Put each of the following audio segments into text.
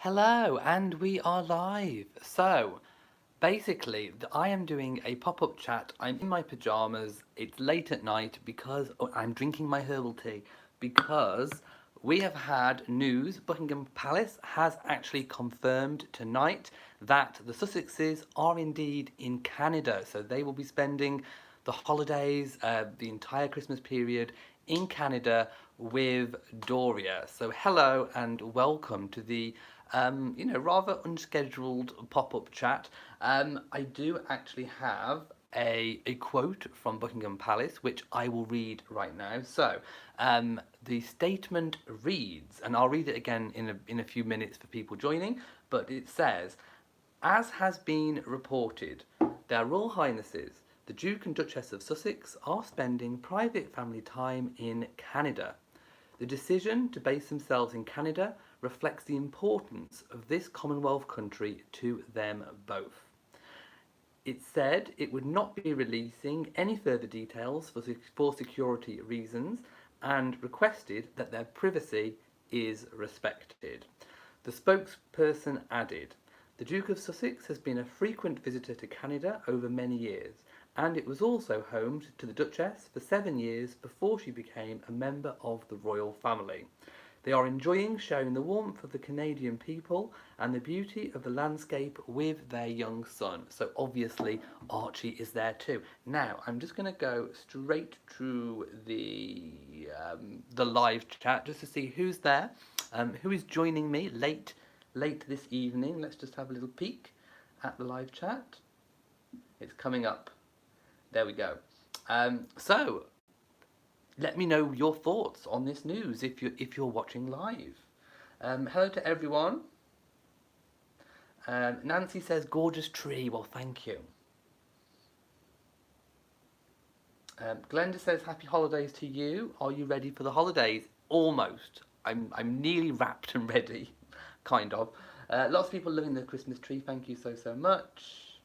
Hello, and we are live. So, basically, I am doing a pop-up chat. I'm in my pajamas. It's late at night because I'm drinking my herbal tea because we have had news. Buckingham Palace has actually confirmed tonight that the Sussexes are indeed in Canada. So they will be spending the holidays, the entire Christmas period in Canada with Doria. So hello and welcome to the rather unscheduled pop-up chat. I do actually have a quote from Buckingham Palace, which I will read right now. So, the statement reads, and I'll read it again in a few minutes for people joining, but it says, as has been reported, their Royal Highnesses, the Duke and Duchess of Sussex, are spending private family time in Canada. The decision to base themselves in Canada reflects the importance of this Commonwealth country to them both. It said it would not be releasing any further details for security reasons and requested that their privacy is respected. The spokesperson added, the Duke of Sussex has been a frequent visitor to Canada over many years, and it was also home to the Duchess for 7 years before she became a member of the royal family. They are enjoying sharing the warmth of the Canadian people and the beauty of the landscape with their young son. So obviously Archie is there too. Now I'm just going to go straight to the live chat just to see who's there, who is joining me late this evening. Let's just have a little peek at the live chat. It's coming up. There we go. So let me know your thoughts on this news if you're watching live. Hello to everyone. Nancy says gorgeous tree. Well, thank you. Glenda says happy holidays to you. Are you ready for the holidays? Almost. I'm nearly wrapped and ready, kind of. Lots of people loving the Christmas tree. Thank you so much.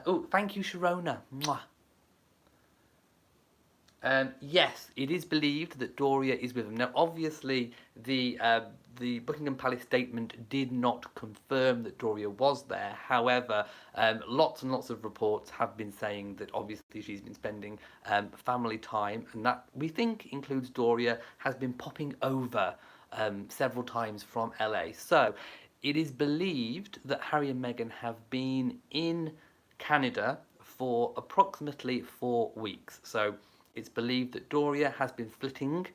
Oh, thank you, Sharona. Mwah. Yes, it is believed that Doria is with them. Now, obviously, the Buckingham Palace statement did not confirm that Doria was there. However, lots and lots of reports have been saying that obviously she's been spending family time, and that we think includes Doria, has been popping over several times from LA. So, it is believed that Harry and Meghan have been in Canada for approximately 4 weeks. So, it's believed that Doria has been flitting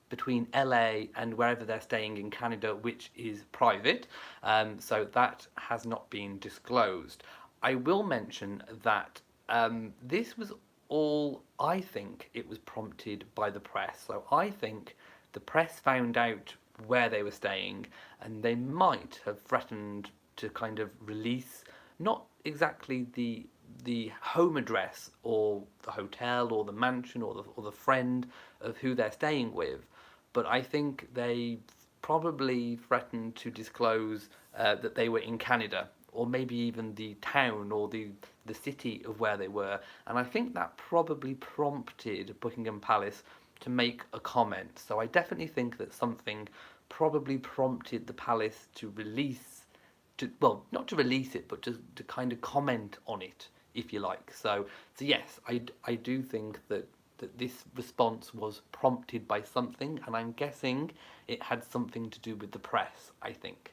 between LA and wherever they're staying in Canada, which is private, so that has not been disclosed. I will mention that this was all, I think it was prompted by the press. So I think the press found out where they were staying and they might have threatened to kind of release, not exactly the home address or the hotel or the mansion or the friend of who they're staying with, but I think they probably threatened to disclose that they were in Canada, or maybe even the town or the city of where they were, and I think that probably prompted Buckingham Palace to make a comment. So I definitely think that something probably prompted the palace to release, well, not to release it, but to kind of comment on it, if you like. So yes, I do think that this response was prompted by something, and I'm guessing it had something to do with the press, I think.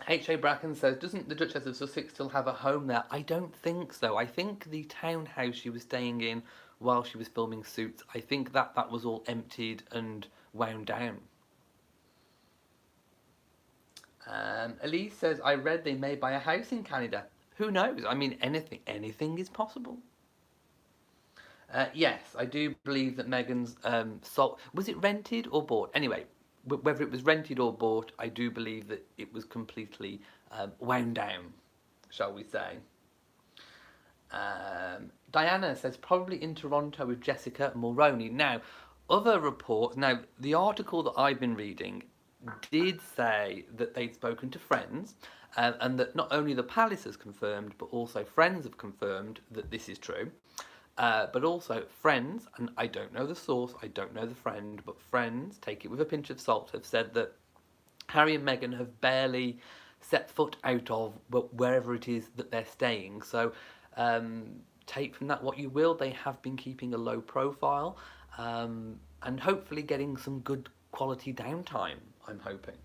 H.A. Bracken says, doesn't the Duchess of Sussex still have a home there? I don't think so. I think the townhouse she was staying in while she was filming Suits, I think that was all emptied and wound down. Elise says, I read they may buy a house in Canada. Who knows? I mean, anything is possible. Yes, I do believe that Meghan's sold. Was it rented or bought? Anyway, whether it was rented or bought, I do believe that it was completely wound down, shall we say. Diana says, probably in Toronto with Jessica Mulroney. Now, other reports. Now, the article that I've been reading did say that they'd spoken to friends, and that not only the palace has confirmed, but also friends have confirmed that this is true. But also, friends, and I don't know the source, I don't know the friend, but friends, take it with a pinch of salt, have said that Harry and Meghan have barely set foot out of wherever it is that they're staying. So take from that what you will. They have been keeping a low profile and hopefully getting some good quality downtime, I'm hoping.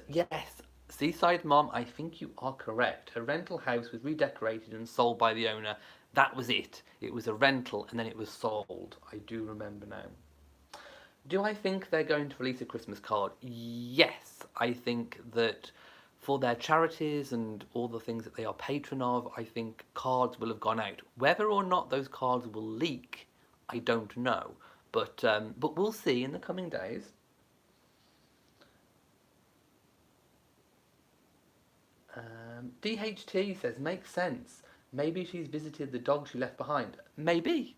Yes, Seaside Mom, I think you are correct. Her rental house was redecorated and sold by the owner. That was it. It was a rental and then it was sold. I do remember now. Do I think they're going to release a Christmas card? Yes. I think that for their charities and all the things that they are patron of, I think cards will have gone out. Whether or not those cards will leak, I don't know. But we'll see in the coming days. DHT says, makes sense. Maybe she's visited the dog she left behind. Maybe.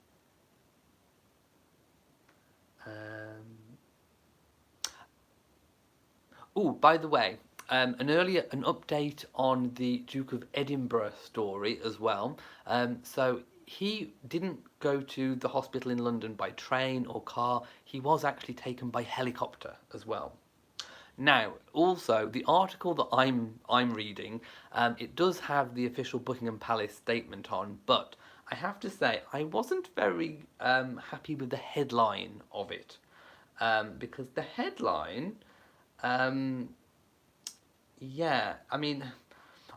Oh, by the way, an update on the Duke of Edinburgh story as well. So he didn't go to the hospital in London by train or car. He was actually taken by helicopter as well. Now, also the article that I'm reading, it does have the official Buckingham Palace statement on, but I have to say I wasn't very happy with the headline of it, because the headline, um, yeah, I mean,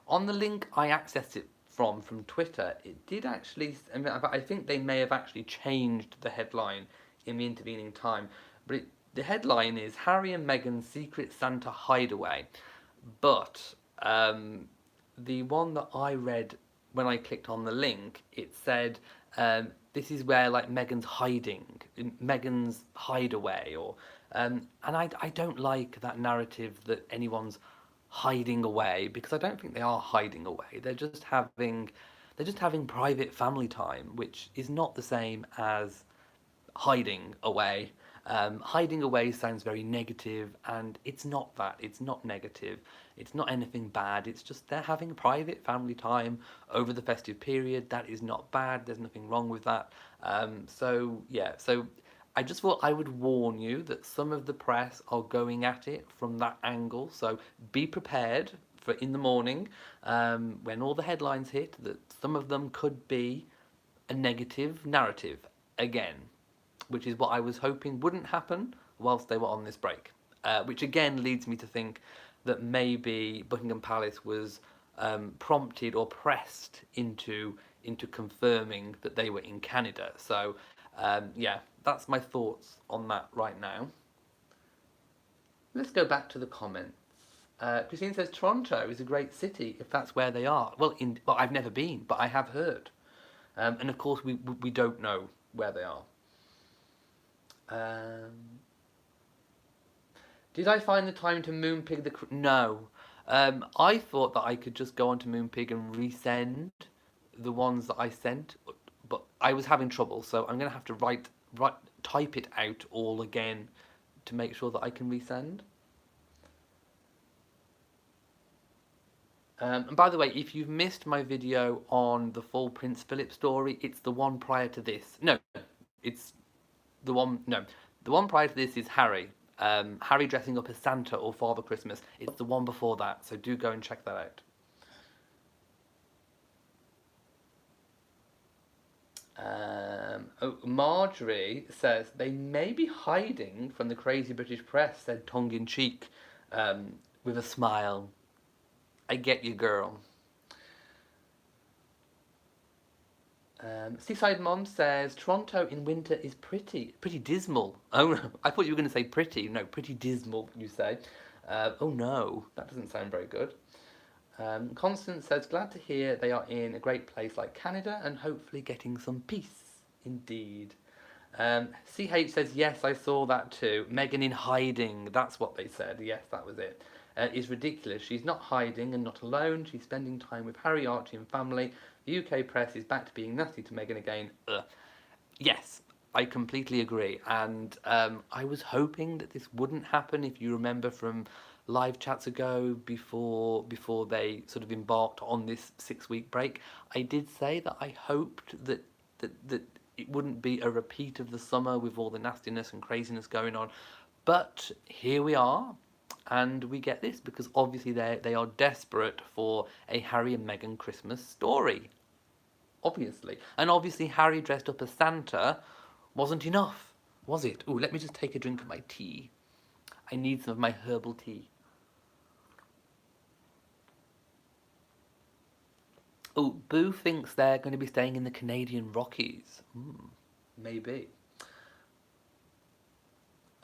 on the link I accessed it from Twitter, it did actually. I mean, I think they may have actually changed the headline in the intervening time, but the headline is Harry and Meghan's Secret Santa Hideaway. But the one that I read when I clicked on the link, it said this is where like Meghan's hiding, Meghan's hideaway, or and I don't like that narrative that anyone's hiding away, because I don't think they are hiding away. They're just having private family time, which is not the same as hiding away. Hiding away sounds very negative, and it's not that. It's not negative. It's not anything bad. It's just they're having private family time over the festive period. That is not bad. There's nothing wrong with that. So I just thought I would warn you that some of the press are going at it from that angle. So be prepared for in the morning, when all the headlines hit, that some of them could be a negative narrative again, which is what I was hoping wouldn't happen whilst they were on this break. Which again leads me to think that maybe Buckingham Palace was prompted or pressed into confirming that they were in Canada. So yeah, that's my thoughts on that right now. Let's go back to the comments. Christine says Toronto is a great city if that's where they are. Well, I've never been, but I have heard, and of course we don't know where they are. Did I find the time to Moonpig the... No. I thought that I could just go onto Moonpig and resend the ones that I sent, but I was having trouble, so I'm going to have to type it out all again to make sure that I can resend. And by the way, if you've missed my video on the full Prince Philip story, it's the one prior to this. No, it's the one. No, the one prior to this is Harry. Harry dressing up as Santa or Father Christmas. It's the one before that, so do go and check that out. Marjorie says they may be hiding from the crazy British press, said tongue-in-cheek, with a smile. I get you, girl. Seaside Mom says Toronto in winter is pretty dismal. Oh no, I thought you were going to say pretty. No, pretty dismal, you say. Oh no, that doesn't sound very good. Constance says glad to hear they are in a great place like Canada and hopefully getting some peace. Indeed. CH says yes, I saw that too. Meghan in hiding. That's what they said. Yes, that was it. Is ridiculous. She's not hiding and not alone. She's spending time with Harry, Archie and family. The UK press is back to being nasty to Meghan again. Yes, I completely agree. And I was hoping that this wouldn't happen. If you remember from live chats ago before they sort of embarked on this 6 week break, I did say that I hoped that it wouldn't be a repeat of the summer with all the nastiness and craziness going on. But here we are, and we get this because obviously they are desperate for a Harry and Meghan Christmas story. Obviously. And obviously Harry dressed up as Santa wasn't enough, was it? Oh, let me just take a drink of my tea. I need some of my herbal tea. Oh, Boo thinks they're going to be staying in the Canadian Rockies. Maybe.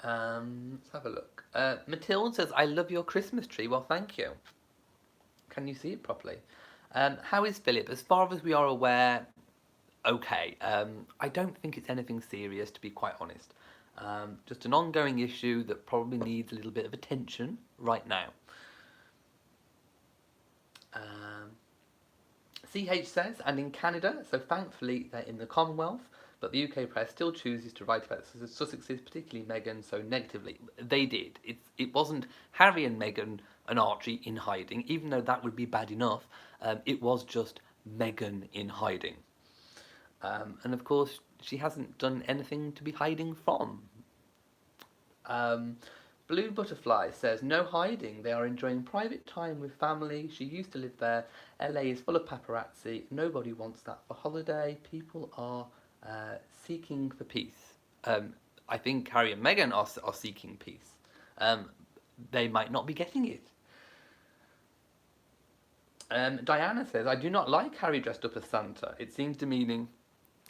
Let's have a look. Matilda says, I love your Christmas tree. Well, thank you. Can you see it properly? How is Philip? As far as we are aware, okay. I don't think it's anything serious, to be quite honest. Just an ongoing issue that probably needs a little bit of attention right now. CH says, and in Canada, so thankfully they're in the Commonwealth, but the UK press still chooses to write about Sussexes, particularly Meghan, so negatively. They did. It wasn't Harry and Meghan and Archie in hiding, even though that would be bad enough. It was just Meghan in hiding. And of course, she hasn't done anything to be hiding from. Blue Butterfly says, no hiding. They are enjoying private time with family. She used to live there. LA is full of paparazzi. Nobody wants that for holiday. People are seeking for peace. I think Harry and Meghan are seeking peace. They might not be getting it. Diana says, I do not like Harry dressed up as Santa. It seems demeaning.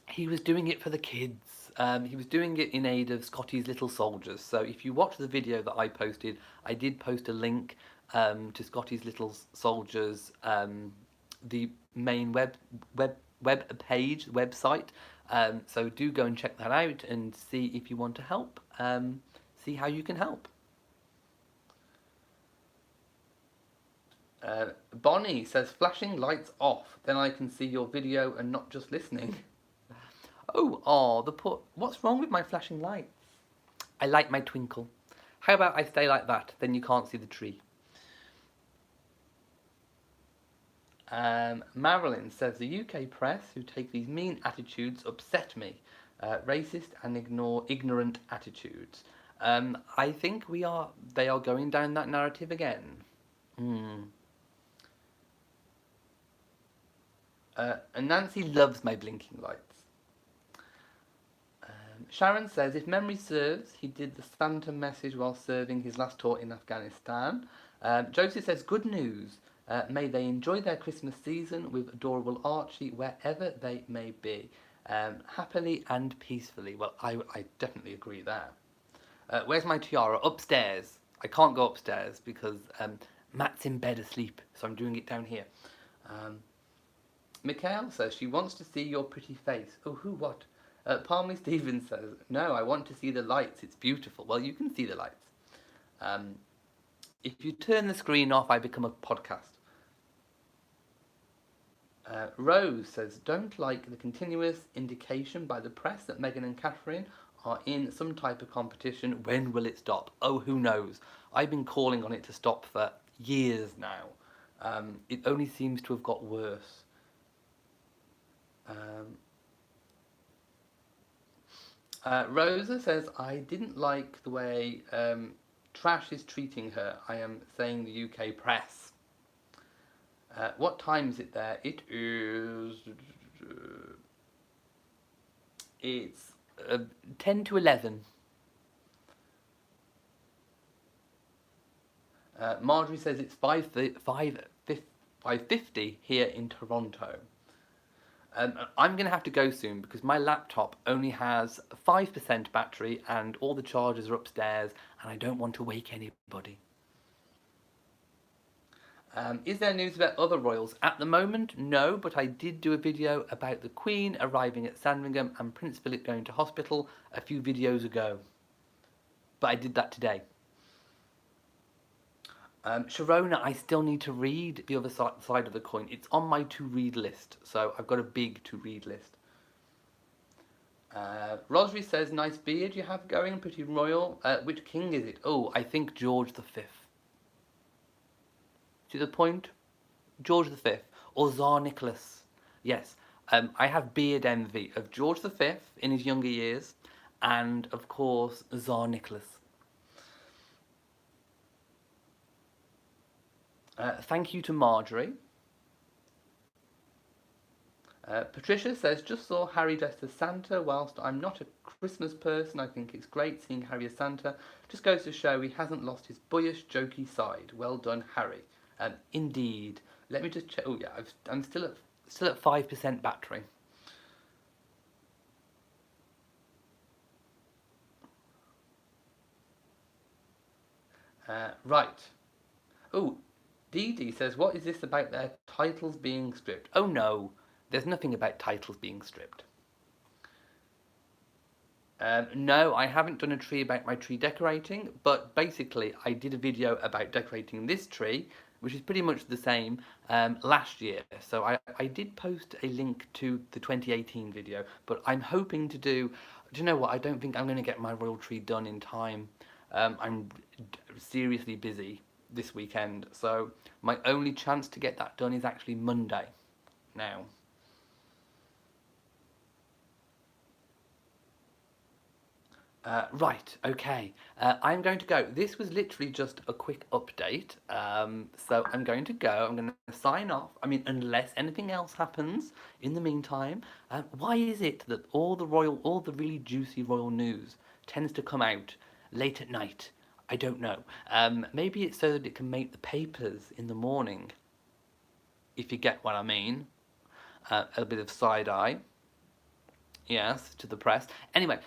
He was doing it for the kids. He was doing it in aid of Scotty's Little Soldiers. So if you watch the video that I posted, I did post a link to Scotty's Little Soldiers, the main website. So do go and check that out and see if you want to help. See how you can help. Bonnie says, flashing lights off, then I can see your video and not just listening. What's wrong with my flashing lights? I like my twinkle. How about I stay like that, then you can't see the tree. Marilyn says, the UK press who take these mean attitudes upset me. Racist and ignorant attitudes. I think they are going down that narrative again. And Nancy loves my blinking lights. Sharon says, if memory serves, he did the Santa message while serving his last tour in Afghanistan. Josie says, good news. May they enjoy their Christmas season with adorable Archie wherever they may be. Happily and peacefully. Well, I definitely agree there. Where's my tiara? Upstairs. I can't go upstairs because Matt's in bed asleep, so I'm doing it down here. Mikhail says, she wants to see your pretty face. Oh, who, what? Palmy Stevens says, no, I want to see the lights. It's beautiful. Well, you can see the lights. If you turn the screen off, I become a podcast. Rose says, don't like the continuous indication by the press that Meghan and Catherine are in some type of competition. When will it stop? Oh, who knows? I've been calling on it to stop for years now. It only seems to have got worse. Rosa says, I didn't like the way Trash is treating her. I am saying the UK press. What time is it there? It is... it's 10 to 11. Marjorie says it's 5:50 here in Toronto. I'm going to have to go soon because my laptop only has 5% battery and all the chargers are upstairs and I don't want to wake anybody. Is there news about other royals? At the moment, no, but I did do a video about the Queen arriving at Sandringham and Prince Philip going to hospital a few videos ago. But I did that today. Sharona, I still need to read the other side of the coin. It's on my to-read list, so I've got a big to-read list. Rosary says, nice beard you have going, pretty royal. Which king is it? Oh, I think George V. To the point, George V or Tsar Nicholas. Yes, I have beard envy of George V in his younger years, and of course Tsar Nicholas. Thank you to Marjorie. Patricia says, just saw Harry dressed as Santa. Whilst I'm not a Christmas person, I think it's great seeing Harry as Santa. Just goes to show he hasn't lost his boyish, jokey side. Well done, Harry. Indeed. Let me just check. Oh yeah, I'm still at 5% battery. Right. Oh, Dee Dee says, what is this about their titles being stripped? Oh no, there's nothing about titles being stripped. No, I haven't done a tree about my tree decorating, but basically I did a video about decorating this tree, which is pretty much the same, last year. So I did post a link to the 2018 video, but I'm hoping to do you know what, I don't think I'm going to get my royal tree done in time. I'm seriously busy this weekend, so my only chance to get that done is actually Monday now. Right, okay. I'm going to go. This was literally just a quick update. So I'm going to go. I'm going to sign off. I mean, unless anything else happens in the meantime. Why is it that all the really juicy royal news tends to come out late at night? I don't know. Maybe it's so that it can make the papers in the morning, if you get what I mean. A bit of side eye. Yes, to the press. Anyway,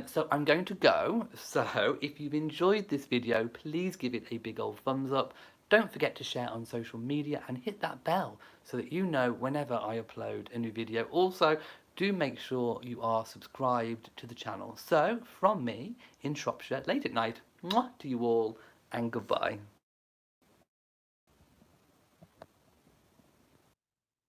so I'm going to go. So if you've enjoyed this video, please give it a big old thumbs up. Don't forget to share on social media and hit that bell so that you know whenever I upload a new video. Also, do make sure you are subscribed to the channel. So, from me in Shropshire, late at night, mwah, to you all, and goodbye.